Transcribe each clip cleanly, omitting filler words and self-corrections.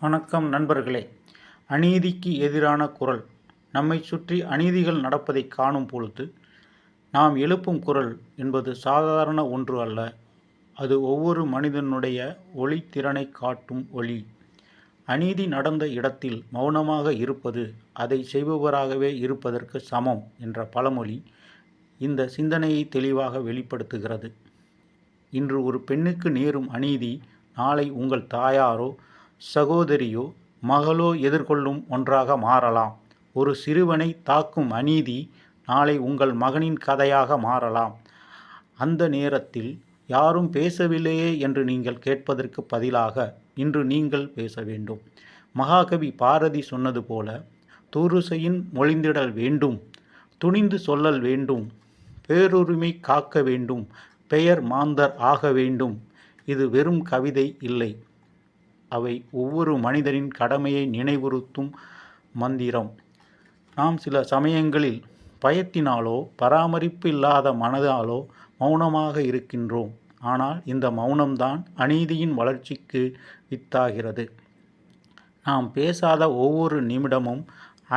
வணக்கம் நண்பர்களே. அநீதிக்கு எதிரான குரல். நம்மை சுற்றி அநீதிகள் நடப்பதை காணும் பொழுது நாம் எழுப்பும் குரல் என்பது சாதாரண ஒன்று அல்ல. அது ஒவ்வொரு மனிதனுடைய ஒளித்திறனை காட்டும் ஒளி. அநீதி நடந்த இடத்தில் மௌனமாக இருப்பது அதை செய்பவராகவே இருப்பதற்கு சமம் என்ற பழமொழி இந்த சிந்தனையை தெளிவாக வெளிப்படுத்துகிறது. இன்று ஒரு பெண்ணுக்கு நேரும் அநீதி நாளை உங்கள் தாயாரோ சகோதரியோ மகளோ எதிர்கொள்ளும் ஒன்றாக மாறலாம். ஒரு சிறுவனை தாக்கும் அநீதி நாளை உங்கள் மகனின் கதையாக மாறலாம். அந்த நேரத்தில் யாரும் பேசவில்லையே என்று நீங்கள் கேட்பதற்கு பதிலாக இன்று நீங்கள் பேச வேண்டும். மகாகவி பாரதி சொன்னது போல, தூருசையின் மொழிந்திடல் வேண்டும், துணிந்து சொல்லல் வேண்டும், பேருரிமை காக்க வேண்டும், பெயர் மாந்தர் ஆக வேண்டும். இது வெறும் கவிதை இல்லை, அவை ஒவ்வொரு மனிதனின் கடமையை நினைவுறுத்தும் மந்திரம். நாம் சில சமயங்களில் பயத்தினாலோ பராமரிப்பு இல்லாத மனதாலோ மௌனமாக இருக்கின்றோம். ஆனால் இந்த மௌனம்தான் அநீதியின் வளர்ச்சிக்கு வித்தாகிறது. நாம் பேசாத ஒவ்வொரு நிமிடமும்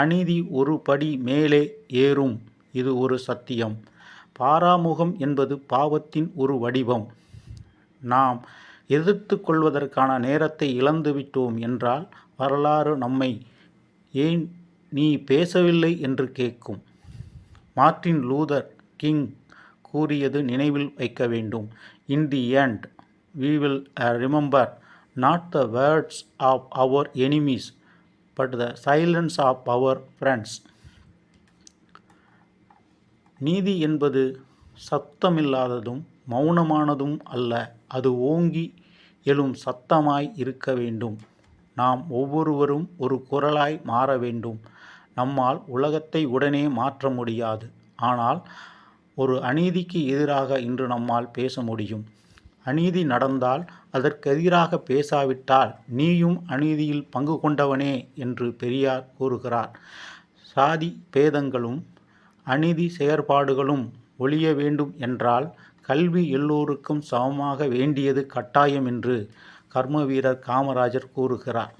அநீதி ஒரு படி மேலே ஏறும். இது ஒரு சத்தியம். பாராமுகம் என்பது பாவத்தின் ஒரு வடிவம். நாம் எதிர்த்து கொள்வதற்கான நேரத்தை இழந்துவிட்டோம் என்றால் வரலாறு நம்மை ஏன் நீ பேசவில்லை என்று கேட்கும். மார்ட்டின் லூதர் கிங் கூறியது நினைவில் வைக்க வேண்டும். In the end we will remember not the words of our enemies but the silence of our friends. நீதி என்பது சத்தமில்லாததும் மௌனமானதும் அல்ல, அது ஓங்கி எழும் சத்தமாய் இருக்க வேண்டும். நாம் ஒவ்வொருவரும் ஒரு குரலாய் மாற வேண்டும். நம்மால் உலகத்தை உடனே மாற்ற முடியாது, ஆனால் ஒரு அநீதிக்கு எதிராக இன்று நம்மால் பேச முடியும். அநீதி நடந்தால் அதற்கெதிராக பேசாவிட்டால் நீயும் அநீதியில் பங்கு கொண்டவனே என்று பெரியார் கூறுகிறார். சாதி பேதங்களும் அநீதி செயற்பாடுகளும் ஒழிய வேண்டும் என்றால் கல்வி எல்லோருக்கும் சமமாக வேண்டியது கட்டாயம் என்று கர்ம வீரர் காமராஜர் கூறுகிறார்.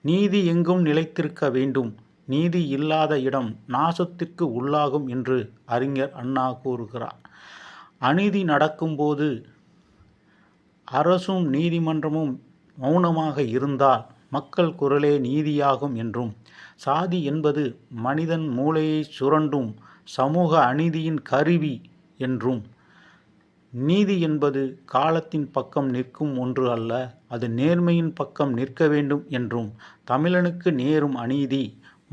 நீதி எங்கும் நிலைத்திருக்க வேண்டும், நீதி இல்லாத இடம் நாசத்திற்கு உள்ளாகும் என்று அறிஞர் அண்ணா கூறுகிறார். அநீதி நடக்கும்போது அரசும் நீதிமன்றமும் மௌனமாக இருந்தால் மக்கள் குரலே நீதியாகும் என்றும், சாதி என்பது மனிதன் மூளையை சுரண்டும் சமூக அநீதியின் கருவி என்றும், நீதி என்பது காலத்தின் பக்கம் நிற்கும் ஒன்று அல்ல, அது நேர்மையின் பக்கம் நிற்க வேண்டும் என்றும், தமிழனுக்கு நேரும் அநீதி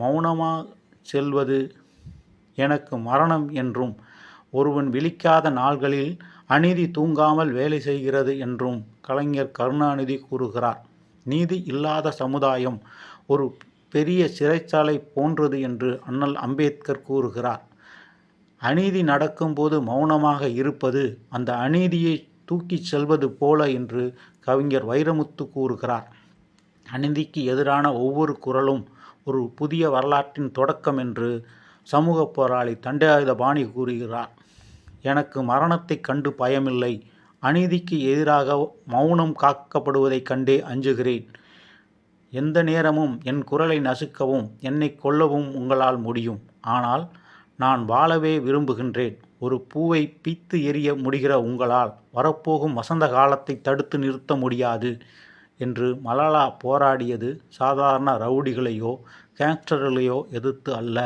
மௌனமாக செல்வது எனக்கு மரணம் என்றும், ஒருவன் விழிக்காத நாள்களில் அநீதி தூங்காமல் வேலை செய்கிறது என்றும் கலைஞர் கருணாநிதி கூறுகிறார். நீதி இல்லாத சமுதாயம் ஒரு பெரிய சிறைச்சாலை போன்றது என்று அண்ணல் அம்பேத்கர் கூறுகிறார். அநீதி நடக்கும்போது மௌனமாக இருப்பது அந்த அநீதியை தூக்கி செல்வது போல என்று கவிஞர் வைரமுத்து கூறுகிறார். அநீதிக்கு எதிரான ஒவ்வொரு குரலும் ஒரு புதிய வரலாற்றின் தொடக்கம் என்று சமூக போராளி தண்டாயுதபாணி கூறுகிறார். எனக்கு மரணத்தை கண்டு பயமில்லை, அநீதிக்கு எதிராக மௌனம் காக்கப்படுவதைக் கண்டே அஞ்சுகிறேன். எந்த நேரமும் என் குரலை நசுக்கவும் என்னை கொல்லவும் உங்களால் முடியும், ஆனால் நான் வாழவே விரும்புகின்றேன். ஒரு பூவை பீத்து எறிய முடிகிற உங்களால் வரப்போகும் வசந்த காலத்தை தடுத்து நிறுத்த முடியாது என்று மலாலா போராடியது சாதாரண ரவுடிகளையோ கேங்ஸ்டர்களையோ எதிர்த்து அல்ல,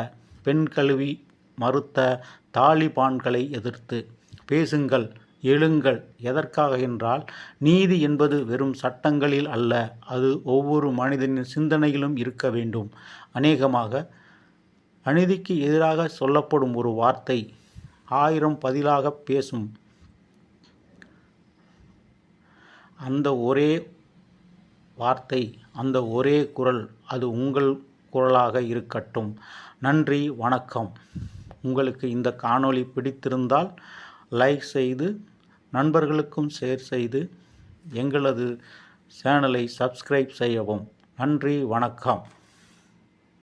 பெண் கல்வி மறுத்த தாலிபான்களை எதிர்த்து. பேசுங்கள், எழுங்கள். எதற்காக என்றால் நீதி என்பது வெறும் சட்டங்களில் அல்ல, அது ஒவ்வொரு மனிதனின் சிந்தனையிலும் இருக்க வேண்டும். அநேகமாக அநீதிக்கு எதிராக சொல்லப்படும் ஒரு வார்த்தை 1000 பதிலாக பேசும். அந்த ஒரே வார்த்தை, அந்த ஒரே குரல், அது உங்கள் குரலாக இருக்கட்டும். நன்றி, வணக்கம். உங்களுக்கு இந்த காணொளி பிடித்திருந்தால் லைக் செய்து நண்பர்களுக்கும் ஷேர் செய்து எங்களது சேனலை சப்ஸ்கிரைப் செய்யவும். நன்றி, வணக்கம்.